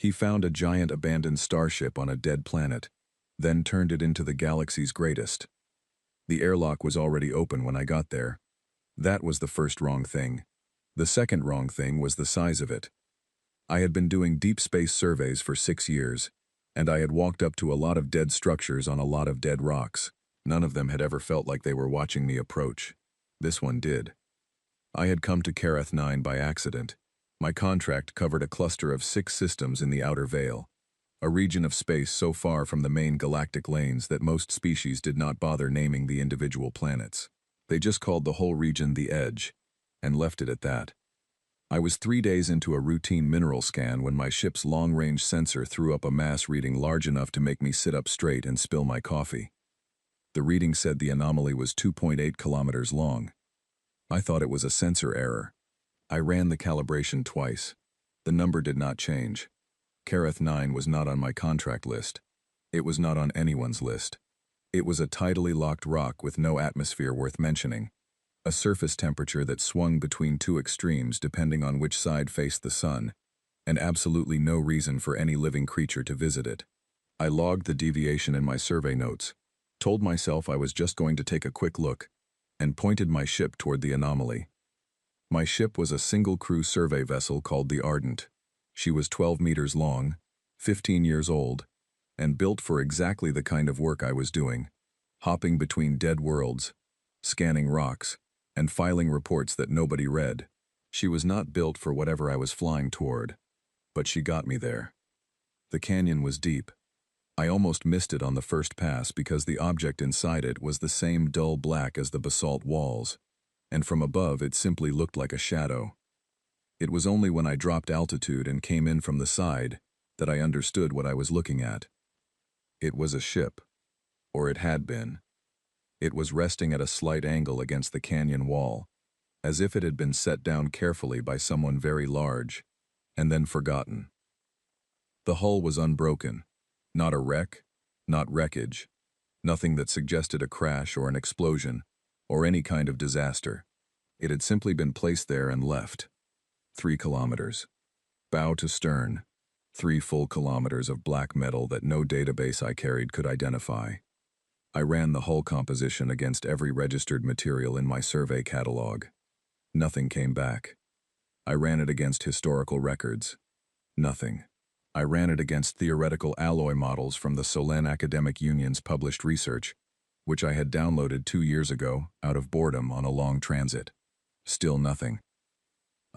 He found a giant abandoned starship on a dead planet, then turned it into the galaxy's greatest. The airlock was already open when I got there. That was the first wrong thing. The second wrong thing was the size of it. I had been doing deep space surveys for 6 years, and I had walked up to a lot of dead structures on a lot of dead rocks. None of them had ever felt like they were watching me approach. This one did. I had come to Kareth 9 by accident. My contract covered a cluster of 6 systems in the outer veil, a region of space so far from the main galactic lanes that most species did not bother naming the individual planets. They just called the whole region the Edge, and left it at that. I was 3 days into a routine mineral scan when my ship's long-range sensor threw up a mass reading large enough to make me sit up straight and spill my coffee. The reading said the anomaly was 2.8 kilometers long. I thought it was a sensor error. I ran the calibration twice. The number did not change. Kareth 9 was not on my contract list. It was not on anyone's list. It was a tidally locked rock with no atmosphere worth mentioning. A surface temperature that swung between 2 extremes depending on which side faced the sun, and absolutely no reason for any living creature to visit it. I logged the deviation in my survey notes, told myself I was just going to take a quick look, and pointed my ship toward the anomaly. My ship was a single-crew survey vessel called the Ardent. She was 12 meters long, 15 years old, and built for exactly the kind of work I was doing, hopping between dead worlds, scanning rocks, and filing reports that nobody read. She was not built for whatever I was flying toward, but she got me there. The canyon was deep. I almost missed it on the first pass because the object inside it was the same dull black as the basalt walls, and from above it simply looked like a shadow. It was only when I dropped altitude and came in from the side that I understood what I was looking at. It was a ship, or it had been. It was resting at a slight angle against the canyon wall, as if it had been set down carefully by someone very large, and then forgotten. The hull was unbroken, not a wreck, not wreckage, nothing that suggested a crash or an explosion, or any kind of disaster. It had simply been placed there and left. 3 kilometers. Bow to stern. 3 full kilometers of black metal that no database I carried could identify. I ran the hull composition against every registered material in my survey catalog. Nothing came back. I ran it against historical records. Nothing. I ran it against theoretical alloy models from the Solent Academic Union's published research, which I had downloaded 2 years ago out of boredom on a long transit. Still nothing.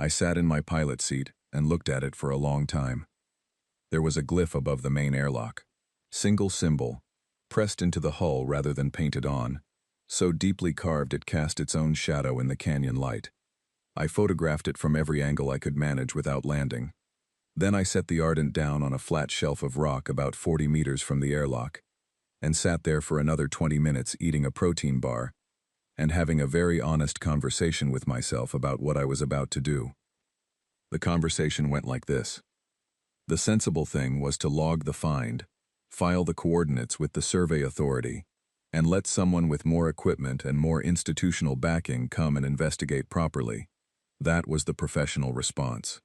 I sat in my pilot seat and looked at it for a long time. There was a glyph above the main airlock. Single symbol, pressed into the hull rather than painted on, so deeply carved it cast its own shadow in the canyon light. I photographed it from every angle I could manage without landing. Then I set the Ardent down on a flat shelf of rock about 40 meters from the airlock, and sat there for another 20 minutes eating a protein bar and having a very honest conversation with myself about what I was about to do. The conversation went like this. The sensible thing was to log the find, file the coordinates with the survey authority, and let someone with more equipment and more institutional backing come and investigate properly. That was the professional response.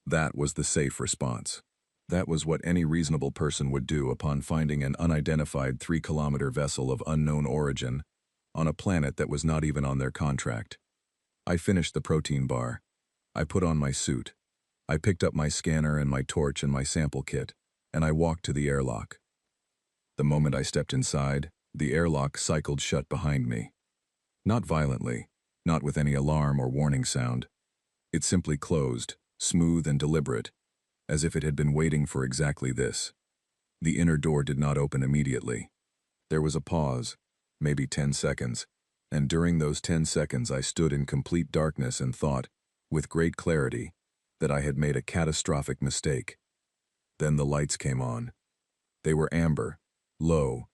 That was the safe response. That was what any reasonable person would do upon finding an unidentified 3-kilometer vessel of unknown origin on a planet that was not even on their contract. I finished the protein bar. I put on my suit. I picked up my scanner and my torch and my sample kit, and I walked to the airlock. The moment I stepped inside, the airlock cycled shut behind me. Not violently, not with any alarm or warning sound. It simply closed, smooth and deliberate, as if it had been waiting for exactly this. The inner door did not open immediately. There was a pause, maybe 10 seconds, and during those 10 seconds I stood in complete darkness and thought, with great clarity, that I had made a catastrophic mistake. Then the lights came on. They were amber, low,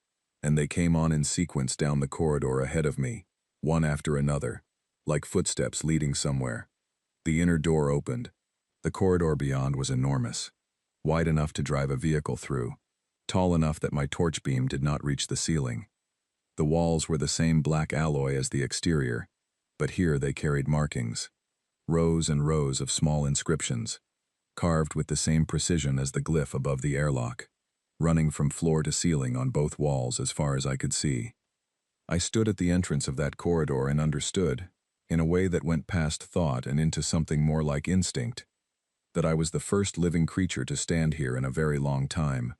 and they came on in sequence down the corridor ahead of me, one after another, like footsteps leading somewhere. The inner door opened. The corridor beyond was enormous, wide enough to drive a vehicle through, tall enough that my torch beam did not reach the ceiling. The walls were the same black alloy as the exterior, but here they carried markings, rows and rows of small inscriptions, carved with the same precision as the glyph above the airlock, running from floor to ceiling on both walls as far as I could see. I stood at the entrance of that corridor and understood, in a way that went past thought and into something more like instinct, that I was the first living creature to stand here in a very long time.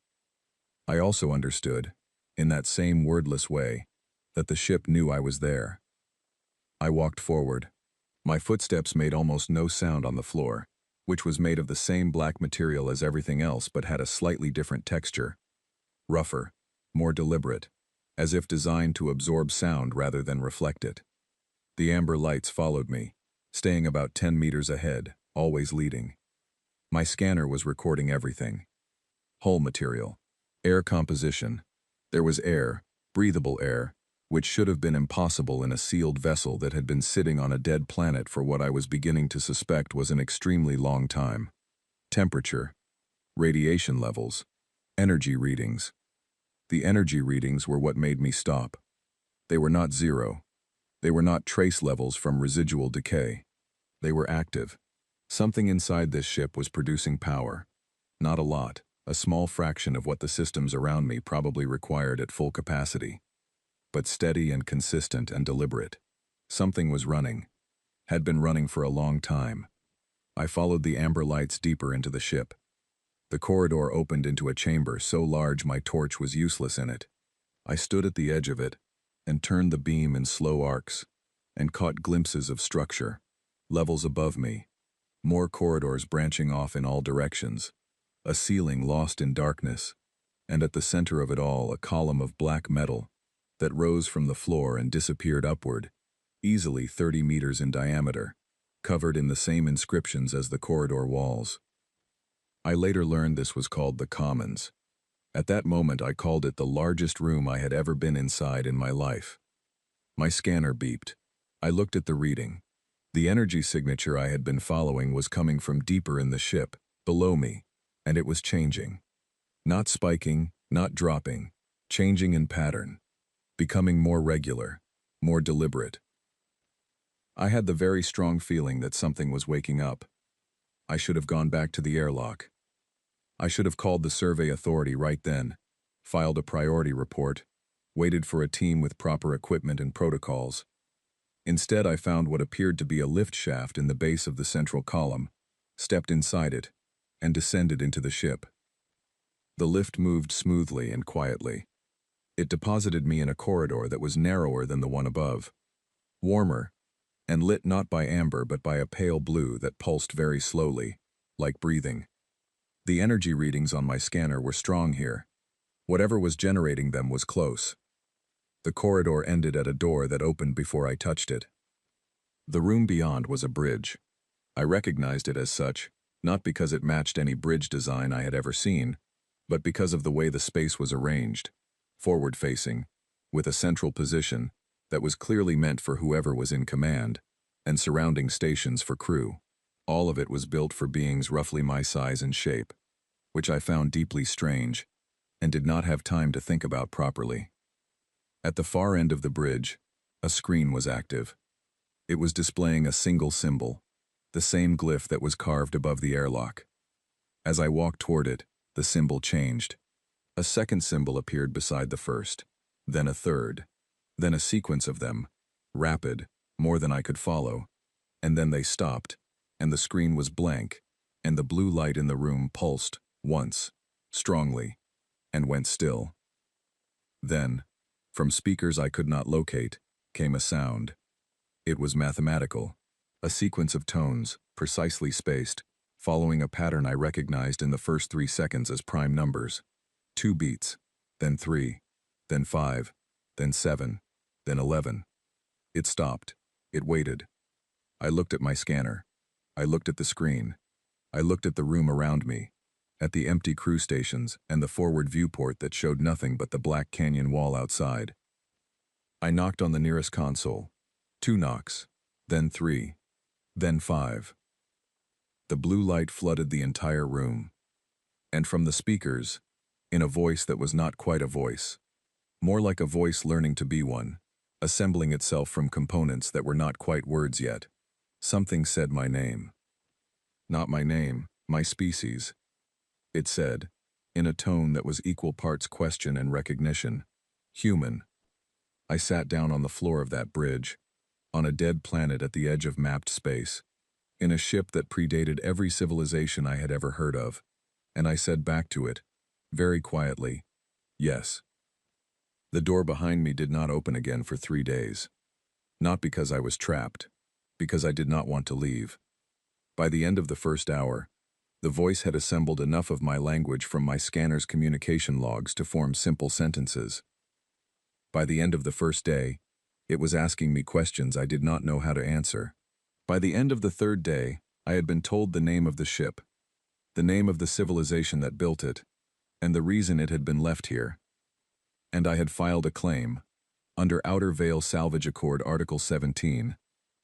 I also understood, in that same wordless way, that the ship knew I was there. I walked forward. My footsteps made almost no sound on the floor, which was made of the same black material as everything else but had a slightly different texture. Rougher, more deliberate, as if designed to absorb sound rather than reflect it. The amber lights followed me, staying about 10 meters ahead, always leading. My scanner was recording everything. Hull material, air composition. There was air, breathable air, which should have been impossible in a sealed vessel that had been sitting on a dead planet for what I was beginning to suspect was an extremely long time. Temperature, radiation levels, energy readings. The energy readings were what made me stop. They were not zero. They were not trace levels from residual decay. They were active. Something inside this ship was producing power. Not a lot, a small fraction of what the systems around me probably required at full capacity. But steady and consistent and deliberate. Something was running. Had been running for a long time. I followed the amber lights deeper into the ship. The corridor opened into a chamber so large my torch was useless in it. I stood at the edge of it and turned the beam in slow arcs and caught glimpses of structure, levels above me, more corridors branching off in all directions, a ceiling lost in darkness, and at the center of it all a column of black metal that rose from the floor and disappeared upward, easily 30 meters in diameter, covered in the same inscriptions as the corridor walls. I later learned this was called the Commons. At that moment I called it the largest room I had ever been inside in my life. My scanner beeped. I looked at the reading. The energy signature I had been following was coming from deeper in the ship, below me, and it was changing. Not spiking, not dropping, changing in pattern, becoming more regular, more deliberate. I had the very strong feeling that something was waking up. I should have gone back to the airlock. I should have called the survey authority right then, filed a priority report, waited for a team with proper equipment and protocols. Instead, I found what appeared to be a lift shaft in the base of the central column, stepped inside it, and descended into the ship. The lift moved smoothly and quietly. It deposited me in a corridor that was narrower than the one above, warmer, and lit not by amber but by a pale blue that pulsed very slowly, like breathing. The energy readings on my scanner were strong here. Whatever was generating them was close. The corridor ended at a door that opened before I touched it. The room beyond was a bridge. I recognized it as such, not because it matched any bridge design I had ever seen, but because of the way the space was arranged, forward-facing, with a central position that was clearly meant for whoever was in command, and surrounding stations for crew. All of it was built for beings roughly my size and shape, which I found deeply strange, and did not have time to think about properly. At the far end of the bridge, a screen was active. It was displaying a single symbol, the same glyph that was carved above the airlock. As I walked toward it, the symbol changed. A second symbol appeared beside the first, then a third, then a sequence of them, rapid, more than I could follow, and then they stopped, and the screen was blank, and the blue light in the room pulsed, once, strongly, and went still. Then, from speakers I could not locate, came a sound. It was mathematical, a sequence of tones, precisely spaced, following a pattern I recognized in the first 3 seconds as prime numbers. 2 beats, then 3, then 5, then 7, then 11. It stopped. It waited. I looked at my scanner. I looked at the screen. I looked at the room around me, at the empty crew stations and the forward viewport that showed nothing but the black canyon wall outside. I knocked on the nearest console. 2 knocks, then 3, then 5. The blue light flooded the entire room. And from the speakers, in a voice that was not quite a voice, more like a voice learning to be one, assembling itself from components that were not quite words yet, something said my name. Not my name, My species, it said, in a tone that was equal parts question and recognition. Human. I sat down on the floor of that bridge, on a dead planet at the edge of mapped space, in a ship that predated every civilization I had ever heard of, and I said back to it, very quietly, yes. The door behind me did not open again for 3 days. Not because I was trapped, because I did not want to leave. By the end of the first hour, the voice had assembled enough of my language from my scanner's communication logs to form simple sentences. By the end of the first day, it was asking me questions I did not know how to answer. By the end of the third day, I had been told the name of the ship, the name of the civilization that built it, and the reason it had been left here. And I had filed a claim, under Outer Vale Salvage Accord Article 17,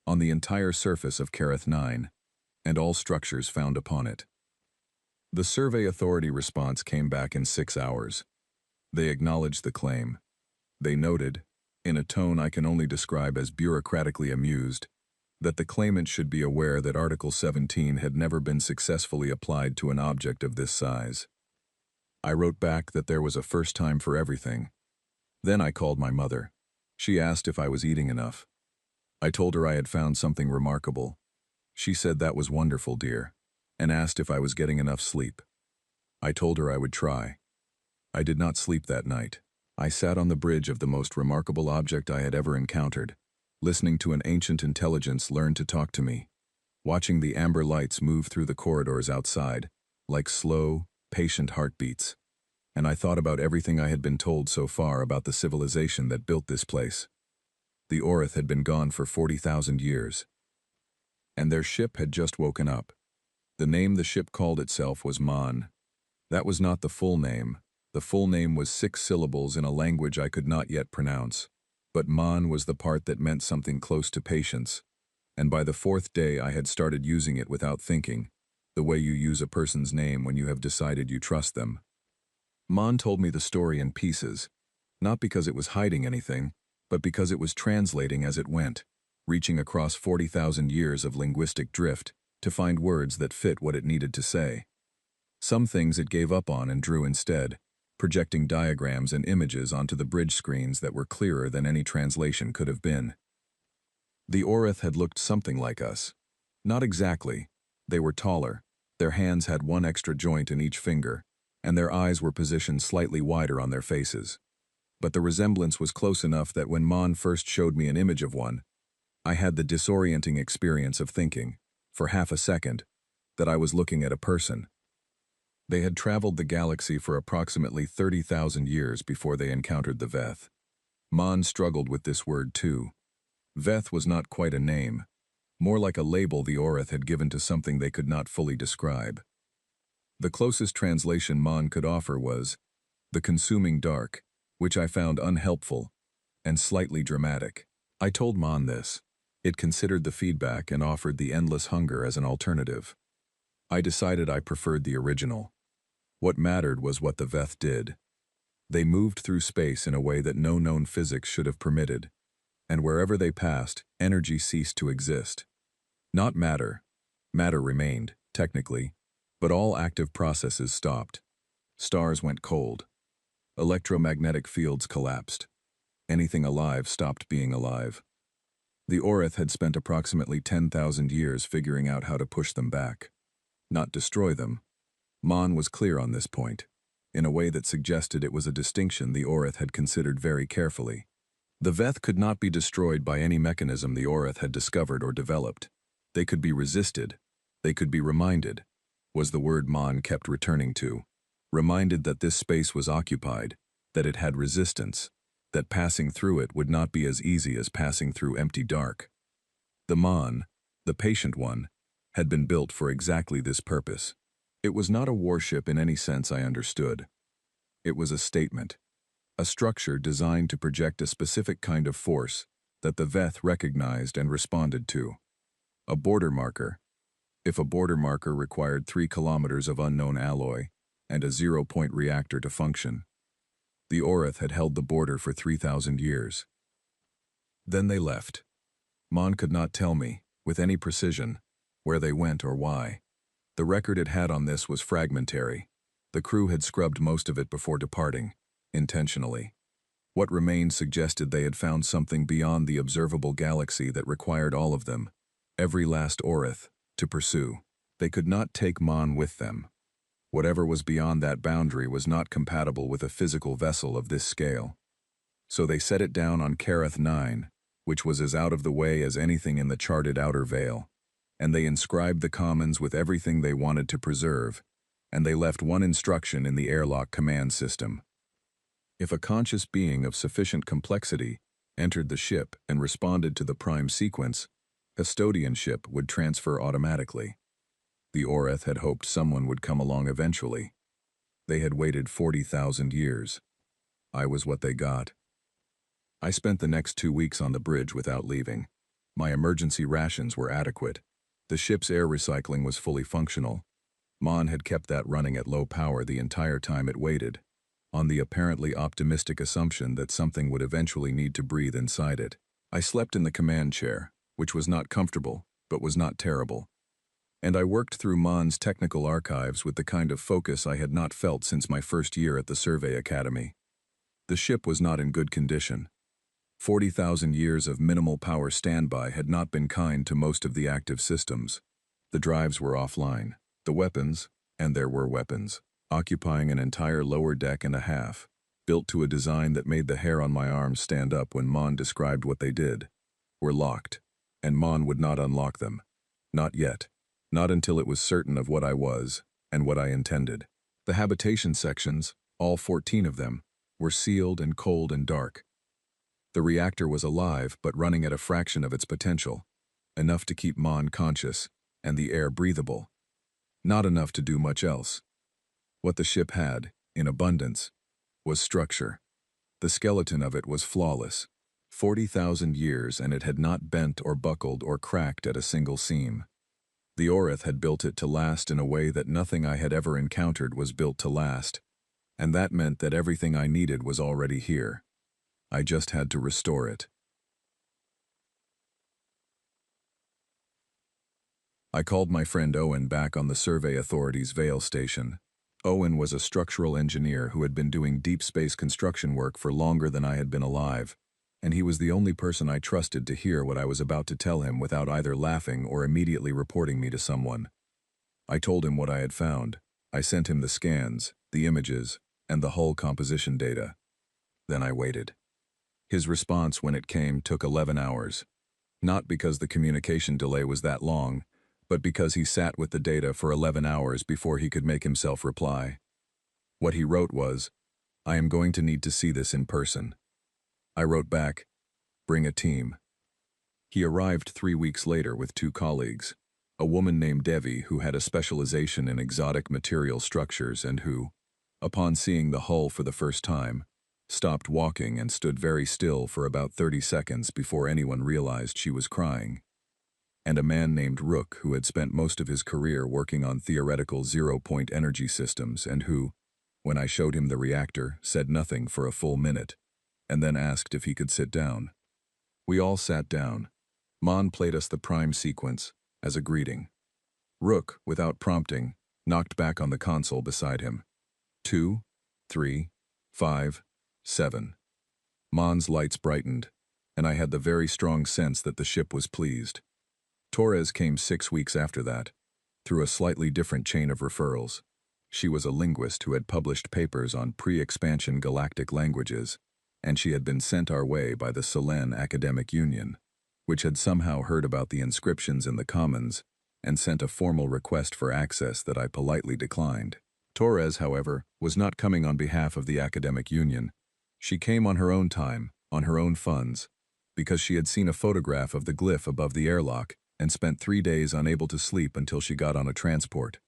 on the entire surface of Kareth 9, and all structures found upon it. The Survey Authority response came back in 6 hours. They acknowledged the claim. They noted, in a tone I can only describe as bureaucratically amused, that the claimant should be aware that Article 17 had never been successfully applied to an object of this size. I wrote back that there was a first time for everything. Then I called my mother. She asked if I was eating enough. I told her I had found something remarkable. She said that was wonderful, dear, and asked if I was getting enough sleep. I told her I would try. I did not sleep that night. I sat on the bridge of the most remarkable object I had ever encountered, listening to an ancient intelligence learn to talk to me, watching the amber lights move through the corridors outside, like slow, patient heartbeats. And I thought about everything I had been told so far about the civilization that built this place. The Orith had been gone for 40,000 years. And their ship had just woken up. The name the ship called itself was Mon. That was not the full name. The full name was 6 syllables in a language I could not yet pronounce. But Mon was the part that meant something close to patience. And by the 4th day I had started using it without thinking, the way you use a person's name when you have decided you trust them. Mon told me the story in pieces, not because it was hiding anything, but because it was translating as it went, reaching across 40,000 years of linguistic drift to find words that fit what it needed to say. Some things it gave up on and drew instead, projecting diagrams and images onto the bridge screens that were clearer than any translation could have been. The Orith had looked something like us. Not exactly. They were taller, their hands had 1 extra joint in each finger, and their eyes were positioned slightly wider on their faces. But the resemblance was close enough that when Mon first showed me an image of one, I had the disorienting experience of thinking, for half a second, that I was looking at a person. They had traveled the galaxy for approximately 30,000 years before they encountered the Veth. Mon struggled with this word too. Veth was not quite a name, more like a label the Orith had given to something they could not fully describe. The closest translation Mon could offer was, the consuming dark, which I found unhelpful and slightly dramatic. I told Mon this. It considered the feedback and offered the endless hunger as an alternative. I decided I preferred the original. What mattered was what the Veth did. They moved through space in a way that no known physics should have permitted, and wherever they passed, energy ceased to exist. Not matter. Matter remained, technically, but all active processes stopped. Stars went cold. Electromagnetic fields collapsed. Anything alive stopped being alive. The Orith had spent approximately 10,000 years figuring out how to push them back, not destroy them. Mon was clear on this point, in a way that suggested it was a distinction the Orith had considered very carefully. The Veth could not be destroyed by any mechanism the Orith had discovered or developed. They could be resisted. They could be reminded, was the word Mon kept returning to. Reminded that this space was occupied, that it had resistance, that passing through it would not be as easy as passing through empty dark. The Mon, the patient one, had been built for exactly this purpose. It was not a warship in any sense I understood. It was a statement, a structure designed to project a specific kind of force that the Veth recognized and responded to. A border marker. If a border marker required 3 kilometers of unknown alloy and a 0-point reactor to function. The Orith had held the border for 3,000 years. Then they left. Mon could not tell me, with any precision, where they went or why. The record it had on this was fragmentary. The crew had scrubbed most of it before departing, intentionally. What remained suggested they had found something beyond the observable galaxy that required all of them, every last Orith, to pursue. They could not take Mon with them. Whatever was beyond that boundary was not compatible with a physical vessel of this scale. So they set it down on Karath 9, which was as out of the way as anything in the charted outer veil, and they inscribed the commons with everything they wanted to preserve, and they left one instruction in the airlock command system. If a conscious being of sufficient complexity entered the ship and responded to the prime sequence, custodianship would transfer automatically. The Orith had hoped someone would come along eventually. They had waited 40,000 years. I was what they got. I spent the next 2 weeks on the bridge without leaving. My emergency rations were adequate. The ship's air recycling was fully functional. Mon had kept that running at low power the entire time it waited, on the apparently optimistic assumption that something would eventually need to breathe inside it. I slept in the command chair, which was not comfortable, but was not terrible. And I worked through Mon's technical archives with the kind of focus I had not felt since my first year at the Survey Academy. The ship was not in good condition. 40,000 years of minimal power standby had not been kind to most of the active systems. The drives were offline. The weapons, and there were weapons, occupying an entire lower deck and a half, built to a design that made the hair on my arms stand up when Mon described what they did, were locked, and Mon would not unlock them. Not yet. Not until it was certain of what I was, and what I intended. The habitation sections, all 14 of them, were sealed and cold and dark. The reactor was alive but running at a fraction of its potential, enough to keep Mon conscious, and the air breathable. Not enough to do much else. What the ship had, in abundance, was structure. The skeleton of it was flawless. 40,000 years and it had not bent or buckled or cracked at a single seam. The Orith had built it to last in a way that nothing I had ever encountered was built to last, and that meant that everything I needed was already here. I just had to restore it. I called my friend Owen back on the Survey Authority's Vale station. Owen was a structural engineer who had been doing deep space construction work for longer than I had been alive, and he was the only person I trusted to hear what I was about to tell him without either laughing or immediately reporting me to someone. I told him what I had found. I sent him the scans, the images, and the hull composition data. Then I waited. His response when it came took 11 hours. Not because the communication delay was that long, but because he sat with the data for 11 hours before he could make himself reply. What he wrote was, "I am going to need to see this in person." I wrote back, "Bring a team." He arrived 3 weeks later with 2 colleagues, a woman named Devi who had a specialization in exotic material structures and who, upon seeing the hull for the first time, stopped walking and stood very still for about 30 seconds before anyone realized she was crying, and a man named Rook who had spent most of his career working on theoretical zero-point energy systems and who, when I showed him the reactor, said nothing for a full minute, and then asked if he could sit down. We all sat down. Mon played us the prime sequence, as a greeting. Rook, without prompting, knocked back on the console beside him. 2, 3, 5, 7. Mon's lights brightened, and I had the very strong sense that the ship was pleased. Torres came 6 weeks after that, through a slightly different chain of referrals. She was a linguist who had published papers on pre-expansion galactic languages, and she had been sent our way by the Selen Academic Union, which had somehow heard about the inscriptions in the Commons and sent a formal request for access that I politely declined. Torres, however, was not coming on behalf of the Academic Union. She came on her own time, on her own funds, because she had seen a photograph of the glyph above the airlock and spent 3 days unable to sleep until she got on a transport.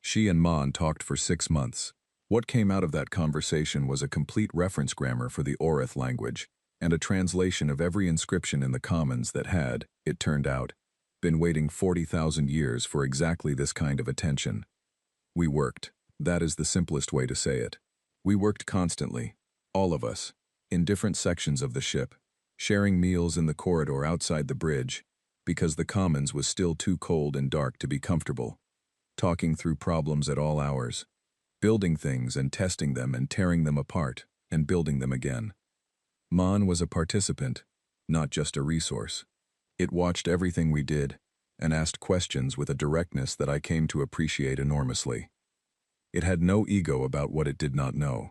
She and Mon talked for 6 months. What came out of that conversation was a complete reference grammar for the Orith language and a translation of every inscription in the Commons that had, it turned out, been waiting 40,000 years for exactly this kind of attention. We worked. That is the simplest way to say it. We worked constantly, all of us, in different sections of the ship, sharing meals in the corridor outside the bridge, because the Commons was still too cold and dark to be comfortable. talking through problems at all hours, building things and testing them and tearing them apart and building them again. Mon was a participant, not just a resource. It watched everything we did and asked questions with a directness that I came to appreciate enormously. It had no ego about what it did not know.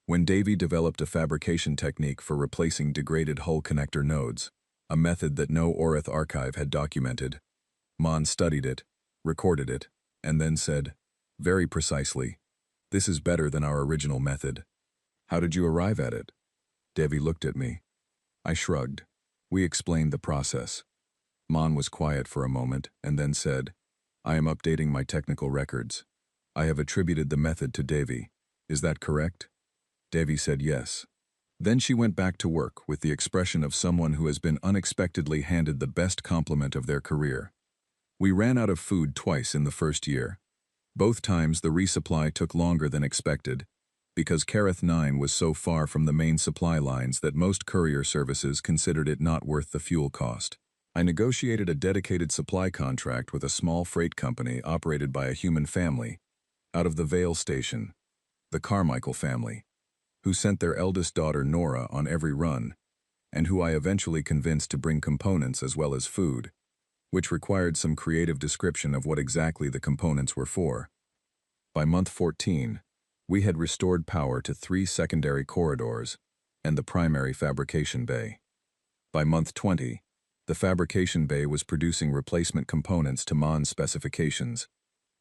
When Davy developed a fabrication technique for replacing degraded hull connector nodes, a method that no Orith archive had documented, Mon studied it, recorded it, and then said, very precisely, "This is better than our original method." "How did you arrive at it?" Davy looked at me. I shrugged. We explained the process. Mon was quiet for a moment and then said, "I am updating my technical records. I have attributed the method to Davy. Is that correct?" Davy said yes. Then she went back to work with the expression of someone who has been unexpectedly handed the best compliment of their career. We ran out of food twice in the first year. Both times the resupply took longer than expected, because Kareth 9 was so far from the main supply lines that most courier services considered it not worth the fuel cost. I negotiated a dedicated supply contract with a small freight company operated by a human family, out of the Vale station, the Carmichael family, who sent their eldest daughter Nora on every run, and who I eventually convinced to bring components as well as food, which required some creative description of what exactly the components were for. By month 14, we had restored power to 3 secondary corridors and the primary fabrication bay. By month 20, the fabrication bay was producing replacement components to Mon's specifications,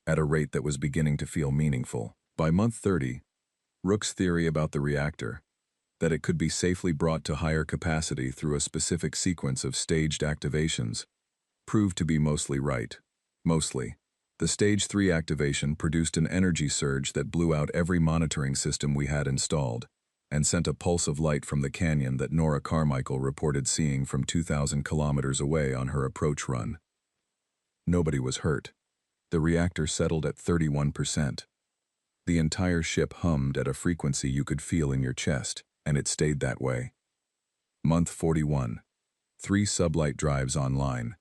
at a rate that was beginning to feel meaningful. By month 30, Rook's theory about the reactor, that it could be safely brought to higher capacity through a specific sequence of staged activations, proved to be mostly right. Mostly. The Stage 3 activation produced an energy surge that blew out every monitoring system we had installed, and sent a pulse of light from the canyon that Nora Carmichael reported seeing from 2,000 kilometers away on her approach run. Nobody was hurt. The reactor settled at 31%. The entire ship hummed at a frequency you could feel in your chest, and it stayed that way. Month 41. 3 sublight drives online.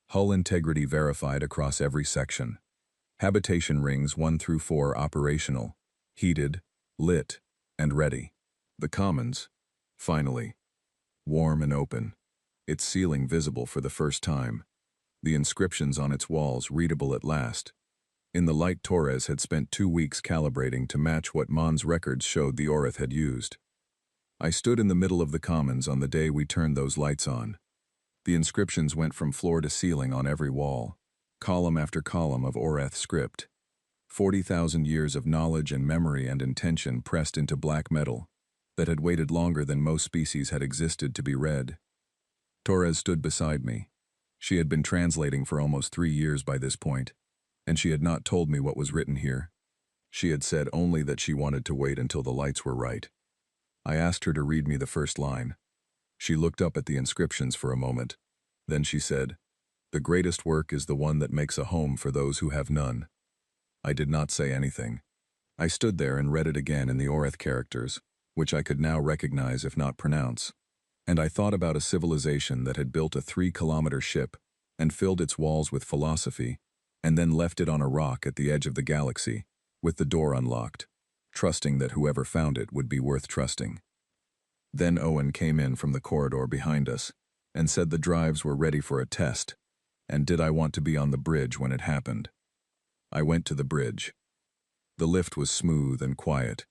Hull integrity verified across every section. Habitation rings 1 through 4 operational, heated, lit, and ready. The Commons, finally. Warm and open. Its ceiling visible for the first time. The inscriptions on its walls readable at last. In the light Torres had spent 2 weeks calibrating to match what Mon's records showed the Orith had used. I stood in the middle of the Commons on the day we turned those lights on. The inscriptions went from floor to ceiling on every wall, column after column of Oreth script. 40,000 years of knowledge and memory and intention pressed into black metal that had waited longer than most species had existed to be read. Torres stood beside me. She had been translating for almost 3 years by this point, and she had not told me what was written here. She had said only that she wanted to wait until the lights were right. I asked her to read me the first line. She looked up at the inscriptions for a moment. Then she said, "The greatest work is the one that makes a home for those who have none." I did not say anything. I stood there and read it again in the Oreth characters, which I could now recognize if not pronounce. And I thought about a civilization that had built a 3-kilometer ship and filled its walls with philosophy, and then left it on a rock at the edge of the galaxy, with the door unlocked, trusting that whoever found it would be worth trusting. Then Owen came in from the corridor behind us and said the drives were ready for a test, and did I want to be on the bridge when it happened. I went to the bridge. The lift was smooth and quiet,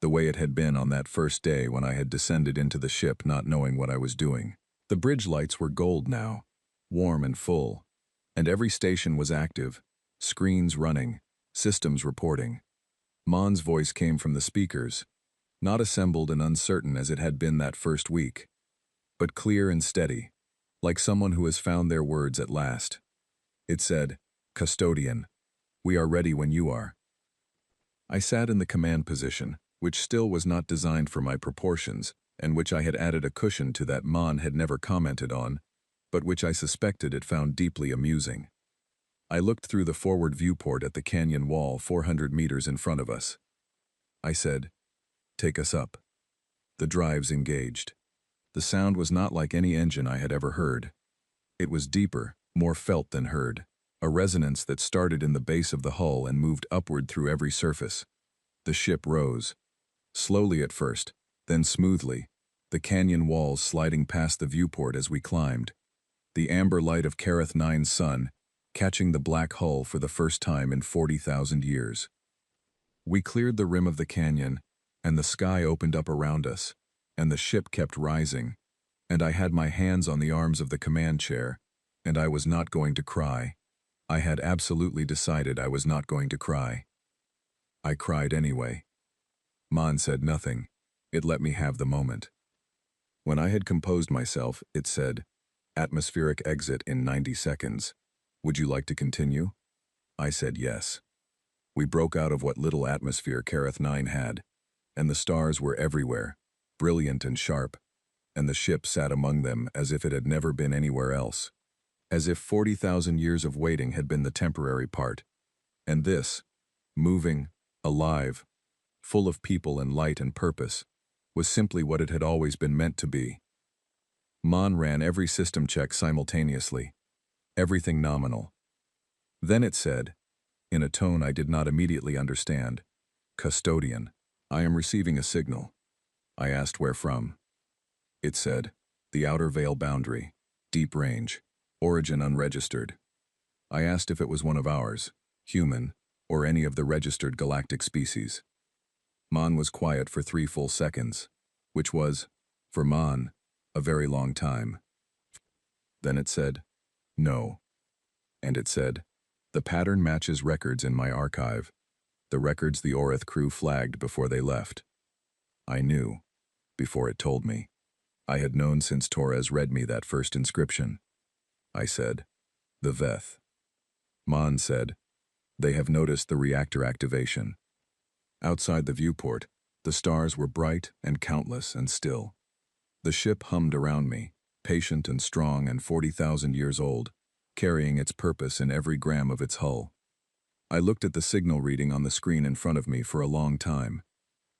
the way it had been on that first day when I had descended into the ship not knowing what I was doing. The bridge lights were gold now, warm and full, and every station was active, screens running, systems reporting. Mon's voice came from the speakers, not assembled and uncertain as it had been that first week, but clear and steady, like someone who has found their words at last. It said, "Custodian, we are ready when you are." I sat in the command position, which still was not designed for my proportions, and which I had added a cushion to that Mon had never commented on, but which I suspected it found deeply amusing. I looked through the forward viewport at the canyon wall 400 meters in front of us. I said, "Take us up." The drives engaged. The sound was not like any engine I had ever heard. It was deeper, more felt than heard, a resonance that started in the base of the hull and moved upward through every surface. The ship rose, slowly at first, then smoothly, the canyon walls sliding past the viewport as we climbed, the amber light of Careth 9's sun catching the black hull for the first time in 40,000 years. We cleared the rim of the canyon, and the sky opened up around us, and the ship kept rising, and I had my hands on the arms of the command chair, and I was not going to cry. I had absolutely decided I was not going to cry. I cried anyway. Mon said nothing. It let me have the moment. When I had composed myself, it said, "Atmospheric exit in 90 seconds. Would you like to continue?" I said yes. We broke out of what little atmosphere Careth 9 had, and the stars were everywhere, brilliant and sharp, and the ship sat among them as if it had never been anywhere else, as if 40,000 years of waiting had been the temporary part, and this, moving, alive, full of people and light and purpose, was simply what it had always been meant to be. Mon ran every system check simultaneously, everything nominal. Then it said, in a tone I did not immediately understand, "Custodian, I am receiving a signal." I asked where from. It said, "The outer veil boundary, deep range, origin unregistered." I asked if it was one of ours, human, or any of the registered galactic species. Mon was quiet for 3 full seconds, which was, for Mon, a very long time. Then it said, "No." And it said, "The pattern matches records in my archive, the records the Orith crew flagged before they left." I knew, before it told me. I had known since Torres read me that first inscription. I said, "The Veth." Mon said, "They have noticed the reactor activation." Outside the viewport, the stars were bright and countless and still. The ship hummed around me, patient and strong and 40,000 years old, carrying its purpose in every gram of its hull. I looked at the signal reading on the screen in front of me for a long time.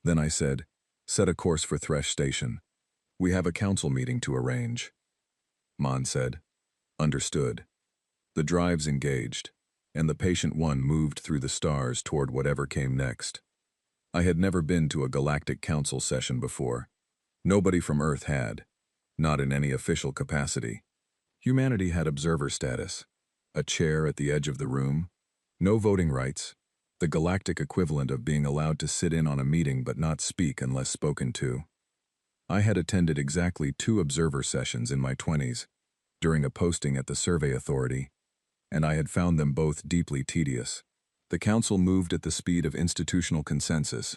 Then I said, "Set a course for Thresh Station. We have a council meeting to arrange." Mon said, "Understood." The drives engaged, and the Patient One moved through the stars toward whatever came next. I had never been to a galactic council session before. Nobody from Earth had, not in any official capacity. Humanity had observer status, a chair at the edge of the room, no voting rights, the galactic equivalent of being allowed to sit in on a meeting but not speak unless spoken to. I had attended exactly 2 observer sessions in my 20s, during a posting at the Survey Authority, and I had found them both deeply tedious. The council moved at the speed of institutional consensus,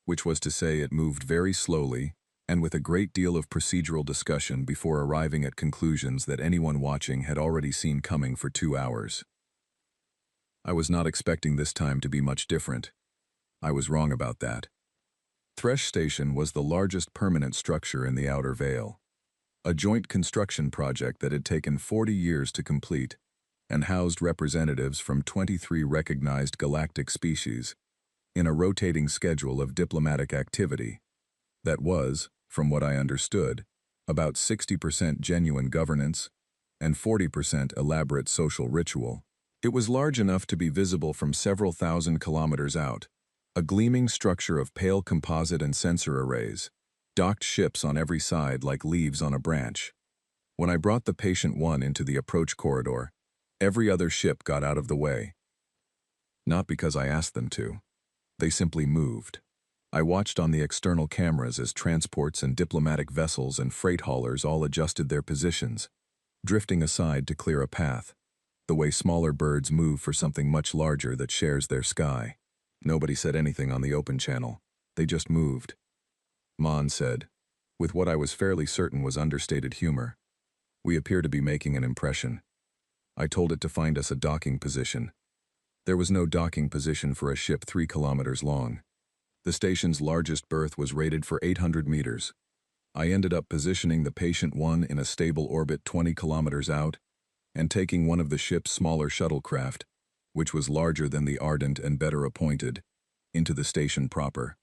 which was to say it moved very slowly and with a great deal of procedural discussion before arriving at conclusions that anyone watching had already seen coming for 2 hours. I was not expecting this time to be much different. I was wrong about that. Thresh Station was the largest permanent structure in the Outer Veil, a joint construction project that had taken 40 years to complete and housed representatives from 23 recognized galactic species in a rotating schedule of diplomatic activity that was, from what I understood, about 60% genuine governance and 40% elaborate social ritual. It was large enough to be visible from several thousand kilometers out, a gleaming structure of pale composite and sensor arrays, docked ships on every side like leaves on a branch. When I brought the Patient One into the approach corridor, every other ship got out of the way. Not because I asked them to. They simply moved. I watched on the external cameras as transports and diplomatic vessels and freight haulers all adjusted their positions, drifting aside to clear a path, the way smaller birds move for something much larger that shares their sky. Nobody said anything on the open channel. They just moved. Mon said, with what I was fairly certain was understated humor, "We appear to be making an impression." I told it to find us a docking position. There was no docking position for a ship 3 kilometers long. The station's largest berth was rated for 800 meters. I ended up positioning the Patient One in a stable orbit 20 kilometers out and taking one of the ship's smaller shuttlecraft, which was larger than the Ardent and better appointed, into the station proper.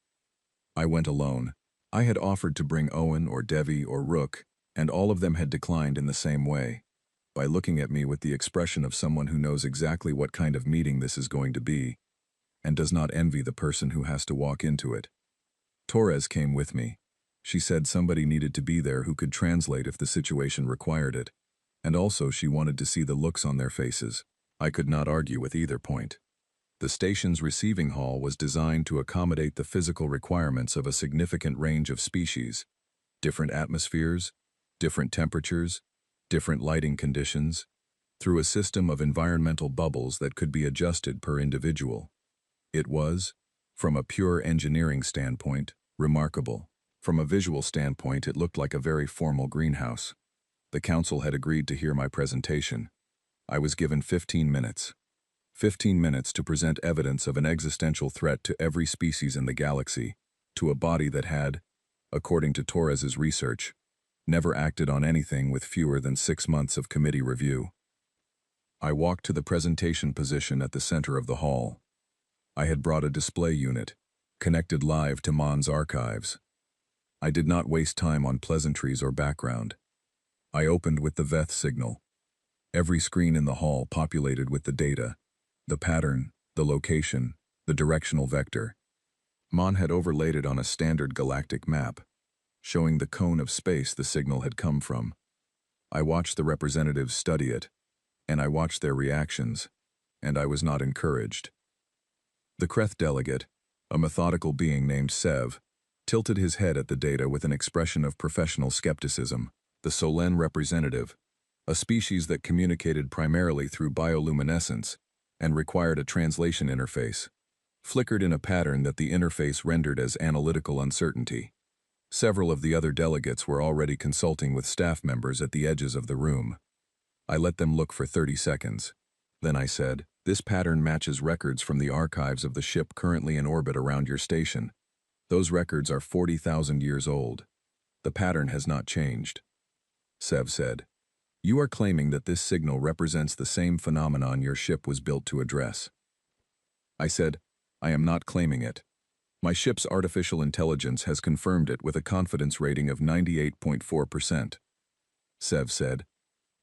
I went alone. I had offered to bring Owen or Devi or Rook, and all of them had declined in the same way. by looking at me with the expression of someone who knows exactly what kind of meeting this is going to be, and does not envy the person who has to walk into it. Torres came with me. She said somebody needed to be there who could translate if the situation required it, and also she wanted to see the looks on their faces. I could not argue with either point. The station's receiving hall was designed to accommodate the physical requirements of a significant range of species, different atmospheres, different temperatures, different lighting conditions, through a system of environmental bubbles that could be adjusted per individual. It was, from a pure engineering standpoint, remarkable. From a visual standpoint, it looked like a very formal greenhouse. The council had agreed to hear my presentation. I was given 15 minutes. 15 minutes to present evidence of an existential threat to every species in the galaxy, to a body that had, according to Torres's research, never acted on anything with fewer than 6 months of committee review. I walked to the presentation position at the center of the hall. I had brought a display unit, connected live to Mon's archives. I did not waste time on pleasantries or background. I opened with the Veth signal. Every screen in the hall populated with the data, the pattern, the location, the directional vector. Mon had overlaid it on a standard galactic map, showing the cone of space the signal had come from. I watched the representatives study it, and I watched their reactions, and I was not encouraged. The Kreth delegate, a methodical being named Sev, tilted his head at the data with an expression of professional skepticism. The Solen representative, a species that communicated primarily through bioluminescence and required a translation interface, flickered in a pattern that the interface rendered as analytical uncertainty. Several of the other delegates were already consulting with staff members at the edges of the room. I let them look for 30 seconds. Then I said, "This pattern matches records from the archives of the ship currently in orbit around your station. Those records are 40,000 years old. The pattern has not changed." Sev said, "You are claiming that this signal represents the same phenomenon your ship was built to address." I said, "I am not claiming it. My ship's artificial intelligence has confirmed it with a confidence rating of 98.4%. Sev said,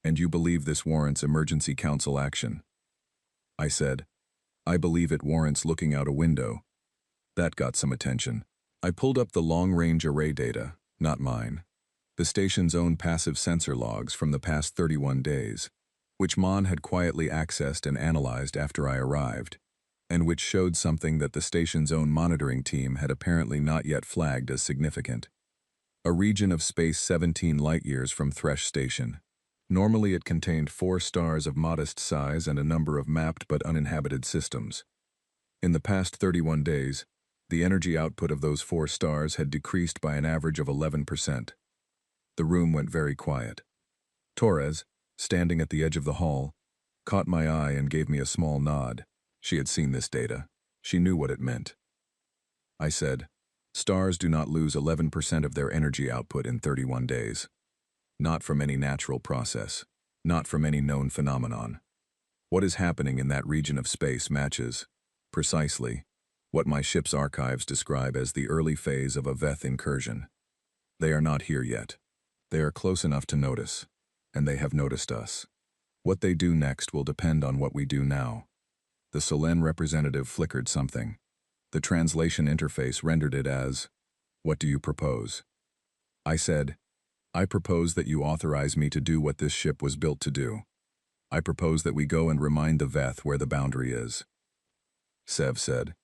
"And you believe this warrants emergency council action?" I said, "I believe it warrants looking out a window." That got some attention. I pulled up the long-range array data, not mine, the station's own passive sensor logs from the past 31 days, which Mon had quietly accessed and analyzed after I arrived, and which showed something that the station's own monitoring team had apparently not yet flagged as significant. A region of space 17 light-years from Thresh Station. Normally it contained 4 stars of modest size and a number of mapped but uninhabited systems. In the past 31 days, the energy output of those 4 stars had decreased by an average of 11%. The room went very quiet. Torres, standing at the edge of the hall, caught my eye and gave me a small nod. She had seen this data. She knew what it meant. I said, "Stars do not lose 11% of their energy output in 31 days. Not from any natural process, not from any known phenomenon. What is happening in that region of space matches, precisely, what my ship's archives describe as the early phase of a Veth incursion. They are not here yet. They are close enough to notice, and they have noticed us. What they do next will depend on what we do now." The Solen representative flickered something. The translation interface rendered it as, "What do you propose?" I said, "I propose that you authorize me to do what this ship was built to do. I propose that we go and remind the Veth where the boundary is." Sev said,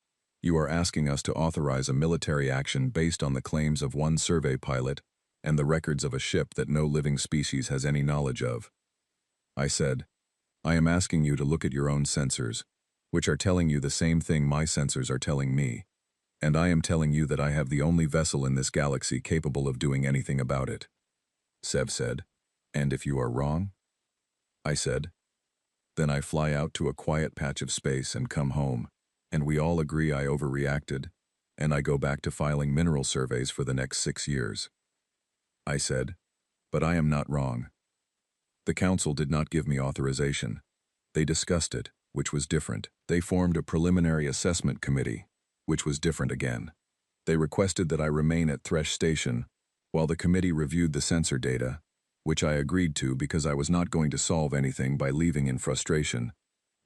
"You are asking us to authorize a military action based on the claims of one survey pilot and the records of a ship that no living species has any knowledge of." I said, "I am asking you to look at your own sensors, which are telling you the same thing my sensors are telling me, and I am telling you that I have the only vessel in this galaxy capable of doing anything about it." Sev said, "And if you are wrong?" I said, "Then I fly out to a quiet patch of space and come home, and we all agree I overreacted, and I go back to filing mineral surveys for the next 6 years." I said, "But I am not wrong." The council did not give me authorization. They discussed it, which was different. They formed a preliminary assessment committee, which was different again. They requested that I remain at Thresh Station while the committee reviewed the sensor data which I agreed to because I was not going to solve anything by leaving in frustration,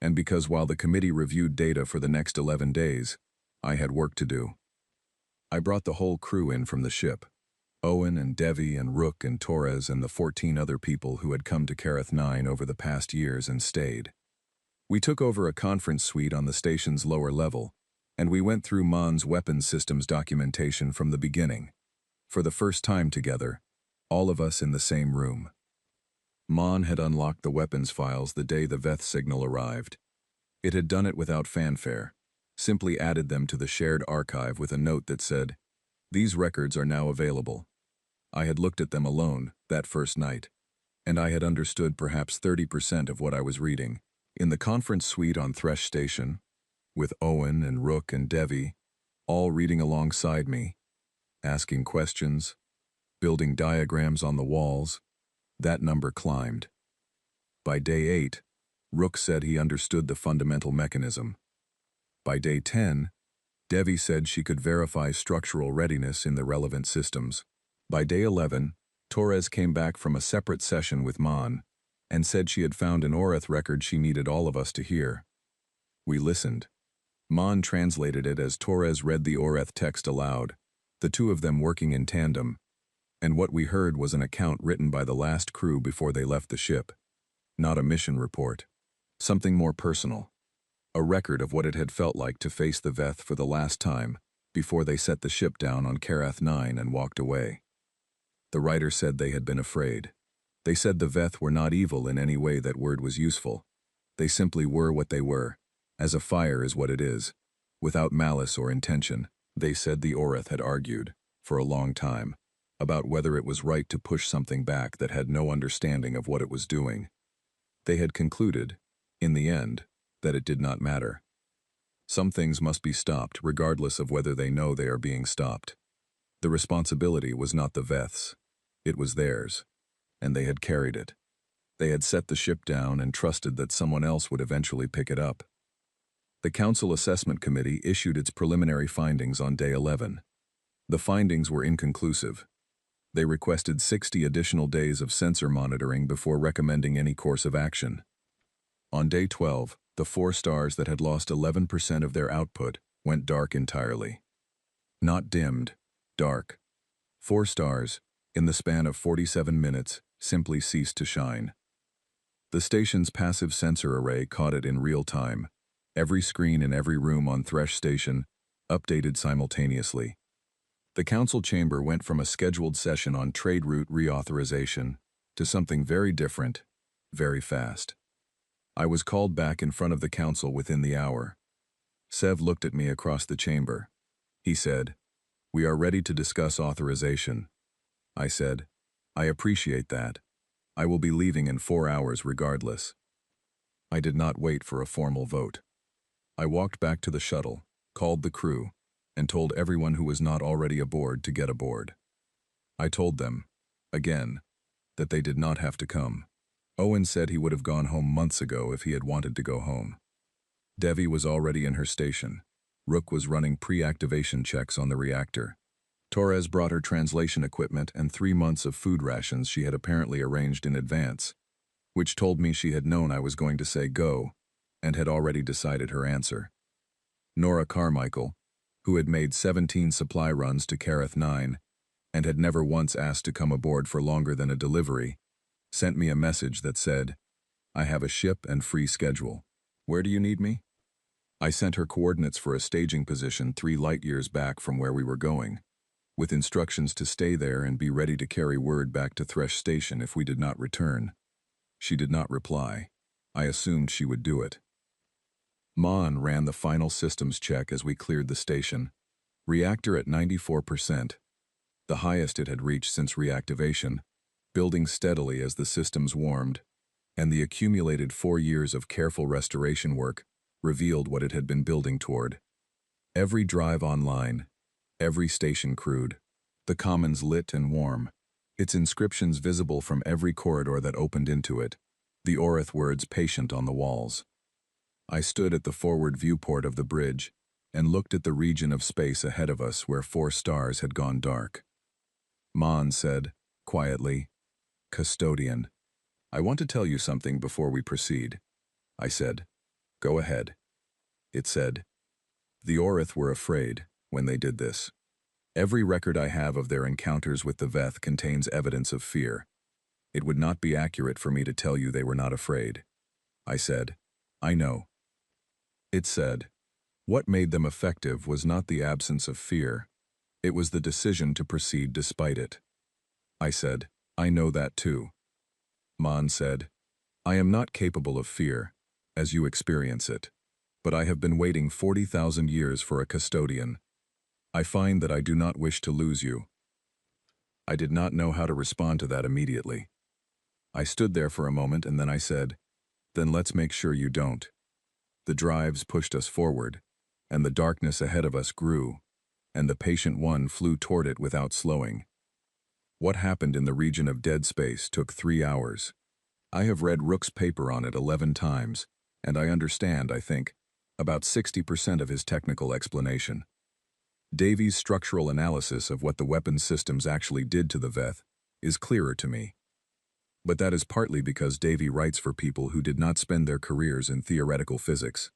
and because while the committee reviewed data for the next 11 days, I had work to do. I brought the whole crew in from the ship. Owen and Devi and Rook and Torres and the 14 other people who had come to Kareth 9 over the past years and stayed. We took over a conference suite on the station's lower level, and we went through Mon's weapons systems documentation from the beginning. For the first time together, all of us in the same room. Mon had unlocked the weapons files the day the Veth signal arrived. It had done it without fanfare, simply added them to the shared archive with a note that said, "These records are now available." I had looked at them alone that first night, and I had understood perhaps 30% of what I was reading. In the conference suite on Thresh Station, with Owen and Rook and Devi, all reading alongside me, asking questions, building diagrams on the walls, that number climbed. By day 8, Rook said he understood the fundamental mechanism. By day 10, Devi said she could verify structural readiness in the relevant systems. By day 11, Torres came back from a separate session with Mon and said she had found an Oreth record she needed all of us to hear. We listened. Mon translated it as Torres read the Oreth text aloud, the two of them working in tandem, and what we heard was an account written by the last crew before they left the ship. Not a mission report. Something more personal. A record of what it had felt like to face the Veth for the last time before they set the ship down on Kareth 9 and walked away. The writer said they had been afraid. They said the Veth were not evil in any way that word was useful. They simply were what they were, as a fire is what it is, without malice or intention. They said the Oreth had argued, for a long time, about whether it was right to push something back that had no understanding of what it was doing. They had concluded, in the end, that it did not matter. Some things must be stopped regardless of whether they know they are being stopped. The responsibility was not the Veth's. It was theirs, and they had carried it. They had set the ship down and trusted that someone else would eventually pick it up. The Council Assessment Committee issued its preliminary findings on day 11. The findings were inconclusive. They requested 60 additional days of sensor monitoring before recommending any course of action. On day 12, the 4 stars that had lost 11% of their output went dark entirely. Not dimmed, dark. 4 stars, in the span of 47 minutes, simply ceased to shine. The station's passive sensor array caught it in real time. Every screen in every room on Thresh Station updated simultaneously. The council chamber went from a scheduled session on trade route reauthorization to something very different, very fast. I was called back in front of the council within the hour. Sev looked at me across the chamber. He said, "We are ready to discuss authorization." I said, "I appreciate that. I will be leaving in 4 hours regardless." I did not wait for a formal vote. I walked back to the shuttle, called the crew, and told everyone who was not already aboard to get aboard. I told them, again, that they did not have to come. Owen said he would have gone home months ago if he had wanted to go home. Devi was already in her station. Rook was running pre-activation checks on the reactor. Torres brought her translation equipment and 3 months of food rations she had apparently arranged in advance, which told me she had known I was going to say go, and had already decided her answer. Nora Carmichael, who had made 17 supply runs to Kareth 9, and had never once asked to come aboard for longer than a delivery, sent me a message that said, "I have a ship and free schedule. Where do you need me?" I sent her coordinates for a staging position 3 light years back from where we were going, with instructions to stay there and be ready to carry word back to Thresh Station if we did not return. She did not reply. I assumed she would do it. Mon ran the final systems check as we cleared the station. Reactor at 94%, the highest it had reached since reactivation, building steadily as the systems warmed, and the accumulated 4 years of careful restoration work revealed what it had been building toward. Every drive online, every station crewed, the commons lit and warm, its inscriptions visible from every corridor that opened into it, the Oreth words patient on the walls. I stood at the forward viewport of the bridge and looked at the region of space ahead of us where 4 stars had gone dark. Mon said, quietly, Custodian. I want to tell you something before we proceed. I said. Go ahead. It said. The Orith were afraid when they did this. Every record I have of their encounters with the Veth contains evidence of fear. It would not be accurate for me to tell you they were not afraid. I said. I know. It said. What made them effective was not the absence of fear. It was the decision to proceed despite it. I said. I know that too. Mon said. I am not capable of fear, as you experience it, but I have been waiting 40,000 years for a custodian. I find that I do not wish to lose you. I did not know how to respond to that immediately. I stood there for a moment and then I said, then let's make sure you don't. The drives pushed us forward, and the darkness ahead of us grew, and the patient one flew toward it without slowing. What happened in the region of dead space took 3 hours. I have read Rook's paper on it 11 times, and I understand, I think, about 60% of his technical explanation. Davies' structural analysis of what the weapons systems actually did to the Veth is clearer to me. But that is partly because Davy writes for people who did not spend their careers in theoretical physics.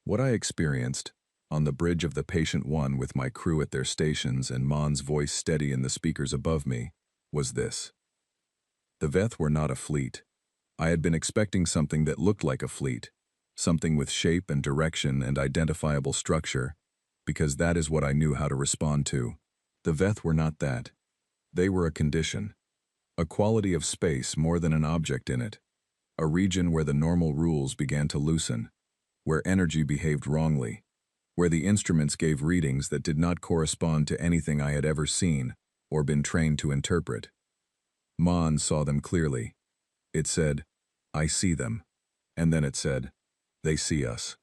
What I experienced, on the bridge of the Patient One with my crew at their stations and Mon's voice steady in the speakers above me, was this. The Veth were not a fleet. I had been expecting something that looked like a fleet, something with shape and direction and identifiable structure, because that is what I knew how to respond to. The Veth were not that. They were a condition, a quality of space more than an object in it, a region where the normal rules began to loosen, where energy behaved wrongly, where the instruments gave readings that did not correspond to anything I had ever seen or been trained to interpret. Mon saw them clearly. It said, I see them. And then it said, they see us.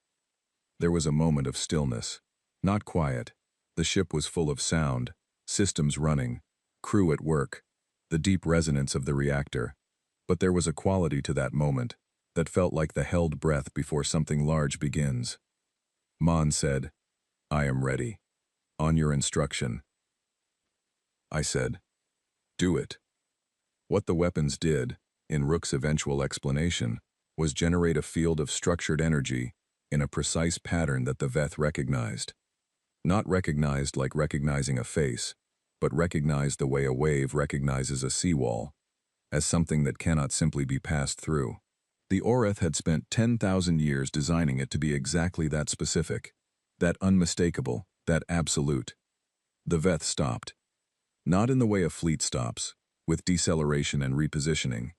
There was a moment of stillness. Not quiet. The ship was full of sound, systems running, crew at work, the deep resonance of the reactor. But there was a quality to that moment that felt like the held breath before something large begins. Mon said, I am ready. On your instruction. I said, do it. What the weapons did, in Rook's eventual explanation, was generate a field of structured energy in a precise pattern that the Veth recognized. Not recognized like recognizing a face, but recognized the way a wave recognizes a seawall, as something that cannot simply be passed through. The Oreth had spent 10,000 years designing it to be exactly that specific, that unmistakable, that absolute. The Veth stopped. Not in the way a fleet stops, with deceleration and repositioning.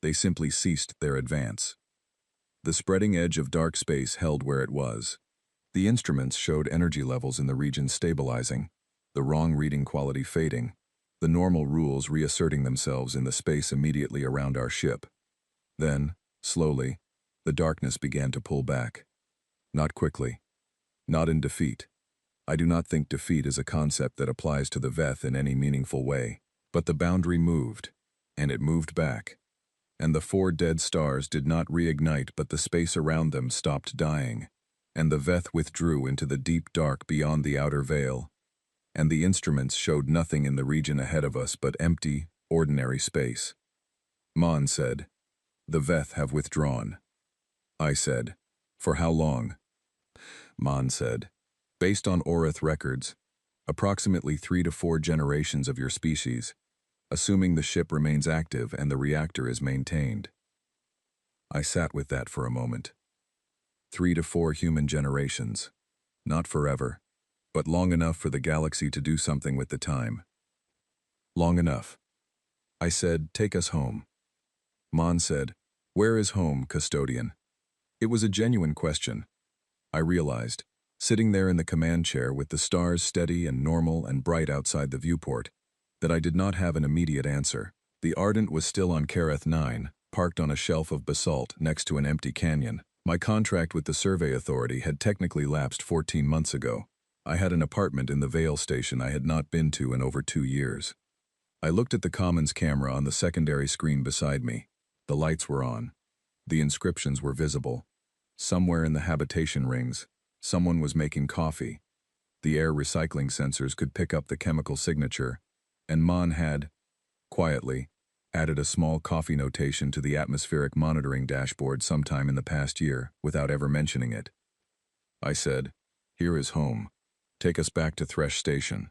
They simply ceased their advance. The spreading edge of dark space held where it was. The instruments showed energy levels in the region stabilizing, the wrong reading quality fading, the normal rules reasserting themselves in the space immediately around our ship. Then, slowly, the darkness began to pull back. Not quickly. Not in defeat. I do not think defeat is a concept that applies to the Veth in any meaningful way. But the boundary moved, and it moved back. And the 4 dead stars did not reignite, but the space around them stopped dying, and the Veth withdrew into the deep dark beyond the outer veil, and the instruments showed nothing in the region ahead of us but empty, ordinary space. Mon said, the Veth have withdrawn. I said, for how long? Mon said, based on Orith records, approximately 3 to 4 generations of your species, assuming the ship remains active and the reactor is maintained. I sat with that for a moment. 3 to 4 human generations. Not forever, but long enough for the galaxy to do something with the time. Long enough. I said, take us home. Mon said, where is home, custodian? It was a genuine question. I realized, sitting there in the command chair with the stars steady and normal and bright outside the viewport, that I did not have an immediate answer. The Ardent was still on Kareth 9, parked on a shelf of basalt next to an empty canyon. My contract with the Survey Authority had technically lapsed 14 months ago. I had an apartment in the Vale station I had not been to in over 2 years. I looked at the Commons camera on the secondary screen beside me. The lights were on. The inscriptions were visible. Somewhere in the habitation rings, someone was making coffee. The air recycling sensors could pick up the chemical signature, and Mon had, quietly, Added a small coffee notation to the atmospheric monitoring dashboard sometime in the past year without ever mentioning it. I said, "Here is home. Take us back to Thresh Station."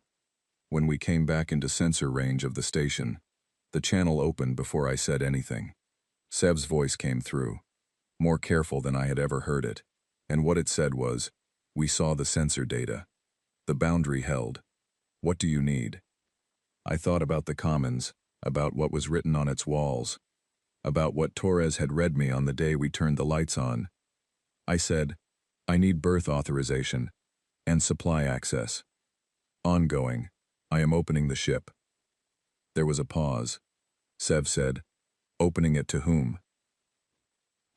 When we came back into sensor range of the station, the channel opened before I said anything. Sev's voice came through, more careful than I had ever heard it, and what it said was, "We saw the sensor data. The boundary held. What do you need?" I thought about the Commons, about what was written on its walls, about what Torres had read me on the day we turned the lights on. I said, "I need berth authorization and supply access. Ongoing. I am opening the ship." There was a pause. Sev said, "Opening it to whom?"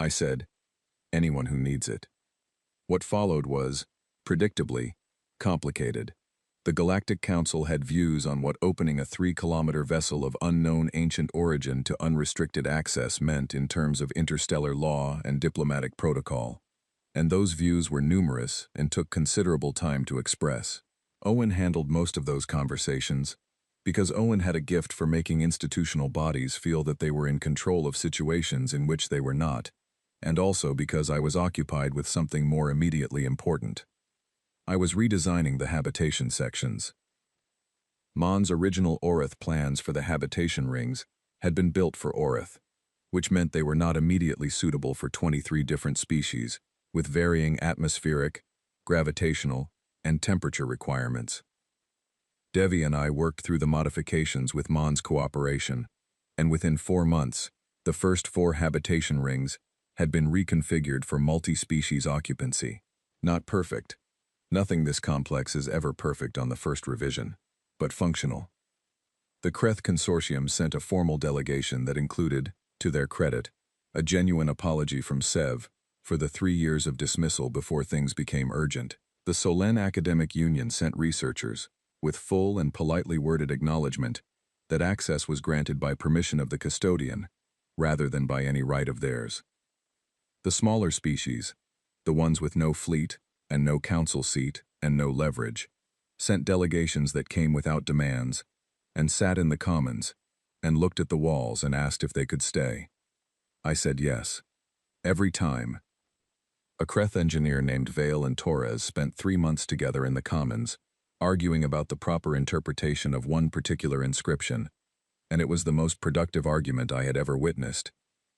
I said, "Anyone who needs it." What followed was, predictably, complicated. The Galactic Council had views on what opening a 3-kilometer vessel of unknown ancient origin to unrestricted access meant in terms of interstellar law and diplomatic protocol. And those views were numerous and took considerable time to express. Owen handled most of those conversations, because Owen had a gift for making institutional bodies feel that they were in control of situations in which they were not, and also because I was occupied with something more immediately important. I was redesigning the habitation sections. Mon's original Orith plans for the habitation rings had been built for Orith, which meant they were not immediately suitable for 23 different species, with varying atmospheric, gravitational, and temperature requirements. Devi and I worked through the modifications with Mon's cooperation, and within 4 months, the first 4 habitation rings had been reconfigured for multi-species occupancy. Not perfect. Nothing this complex is ever perfect on the first revision, but functional. The Kreth Consortium sent a formal delegation that included, to their credit, a genuine apology from Sev for the 3 years of dismissal before things became urgent. The Solen Academic Union sent researchers, with full and politely worded acknowledgement that access was granted by permission of the custodian, rather than by any right of theirs. The smaller species, the ones with no fleet, and no council seat, and no leverage, sent delegations that came without demands, and sat in the commons, and looked at the walls and asked if they could stay. I said yes. Every time. A Kreth engineer named Vale and Torres spent 3 months together in the commons, arguing about the proper interpretation of one particular inscription, and it was the most productive argument I had ever witnessed,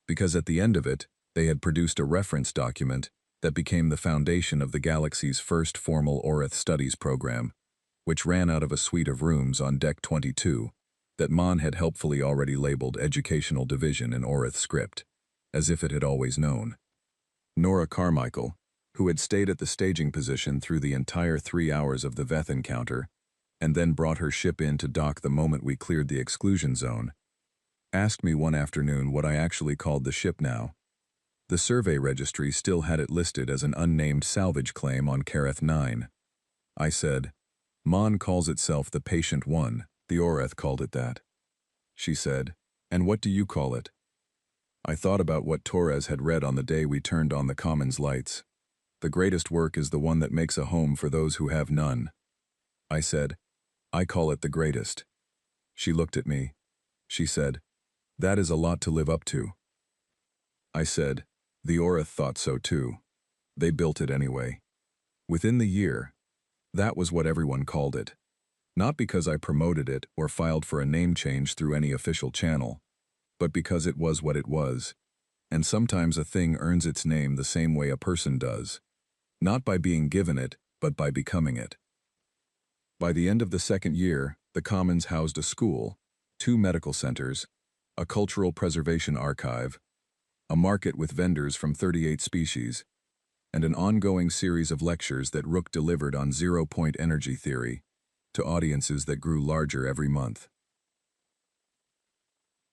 because at the end of it, they had produced a reference document that became the foundation of the galaxy's first formal Orith studies program, which ran out of a suite of rooms on Deck 22 that Mon had helpfully already labeled Educational Division in Orith script, as if it had always known. Nora Carmichael, who had stayed at the staging position through the entire 3 hours of the Veth encounter, and then brought her ship in to dock the moment we cleared the exclusion zone, asked me one afternoon what I actually called the ship now. The survey registry still had it listed as an unnamed salvage claim on Kareth 9. I said, "Mon calls itself the Patient One, the Oreth called it that." She said, "And what do you call it?" I thought about what Torres had read on the day we turned on the Commons lights. The greatest work is the one that makes a home for those who have none. I said, "I call it the greatest." She looked at me. She said, "That is a lot to live up to." I said, "The Orith thought so too. They built it anyway." Within the year, that was what everyone called it. Not because I promoted it or filed for a name change through any official channel, but because it was what it was. And sometimes a thing earns its name the same way a person does. Not by being given it, but by becoming it. By the end of the 2nd year, the Commons housed a school, 2 medical centers, a cultural preservation archive, a market with vendors from 38 species, and an ongoing series of lectures that Rook delivered on zero-point energy theory to audiences that grew larger every month.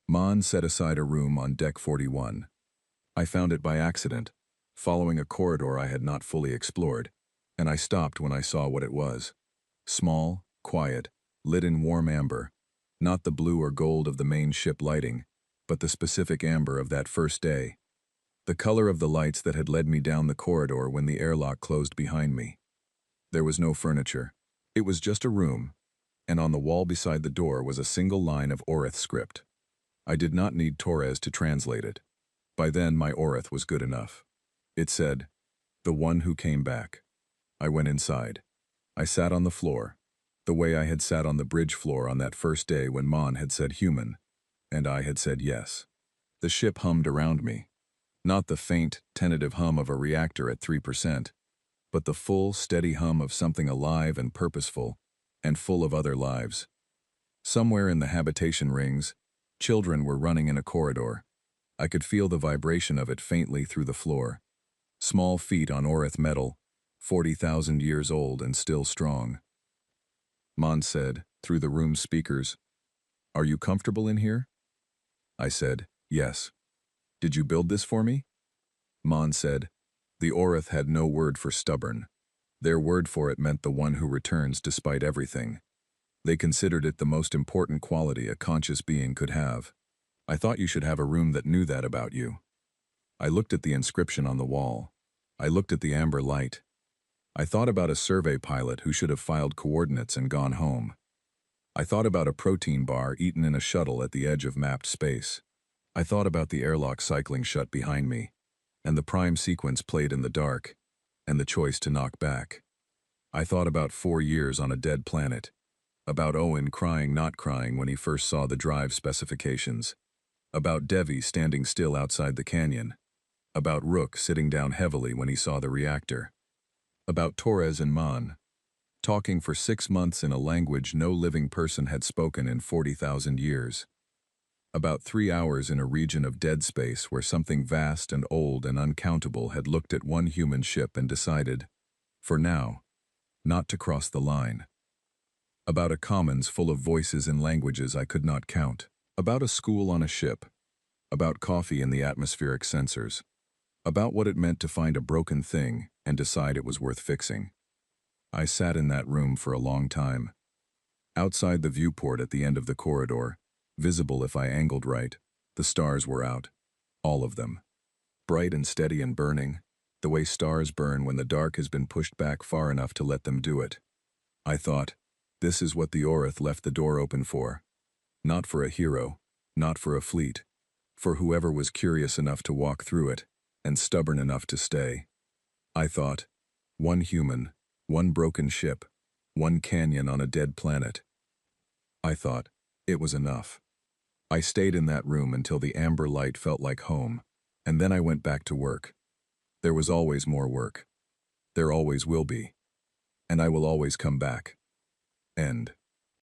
Mon set aside a room on Deck 41. I found it by accident, following a corridor I had not fully explored, and I stopped when I saw what it was. Small, quiet, lit in warm amber, not the blue or gold of the main ship lighting, but the specific amber of that first day. The color of the lights that had led me down the corridor when the airlock closed behind me. There was no furniture. It was just a room, and on the wall beside the door was a single line of Orith script. I did not need Torres to translate it. By then, my Orith was good enough. It said, "The one who came back." I went inside. I sat on the floor, the way I had sat on the bridge floor on that first day when Mon had said human, and I had said yes. The ship hummed around me. Not the faint, tentative hum of a reactor at 3%, but the full, steady hum of something alive and purposeful, and full of other lives. Somewhere in the habitation rings, children were running in a corridor. I could feel the vibration of it faintly through the floor. Small feet on Orith metal, 40,000 years old and still strong. Mon said, through the room's speakers, "Are you comfortable in here?" I said, "Yes." "Did you build this for me?" Mon said, "The Orith had no word for stubborn. Their word for it meant the one who returns despite everything. They considered it the most important quality a conscious being could have. I thought you should have a room that knew that about you." I looked at the inscription on the wall. I looked at the amber light. I thought about a survey pilot who should have filed coordinates and gone home. I thought about a protein bar eaten in a shuttle at the edge of mapped space. I thought about the airlock cycling shut behind me, and the prime sequence played in the dark, and the choice to knock back. I thought about 4 years on a dead planet, about Owen crying not crying when he first saw the drive specifications, about Devi standing still outside the canyon, about Rook sitting down heavily when he saw the reactor, about Torres and Mon, talking for 6 months in a language no living person had spoken in 40,000 years, about 3 hours in a region of dead space where something vast and old and uncountable had looked at one human ship and decided, for now, not to cross the line. About a commons full of voices in languages I could not count. About a school on a ship. About coffee in the atmospheric sensors. About what it meant to find a broken thing and decide it was worth fixing. I sat in that room for a long time. Outside the viewport at the end of the corridor, visible if I angled right, the stars were out. All of them. Bright and steady and burning, the way stars burn when the dark has been pushed back far enough to let them do it. I thought, this is what the Orith left the door open for. Not for a hero, not for a fleet, for whoever was curious enough to walk through it, and stubborn enough to stay. I thought, one human, one broken ship, one canyon on a dead planet. I thought, it was enough. I stayed in that room until the amber light felt like home, and then I went back to work. There was always more work. There always will be. And I will always come back. End.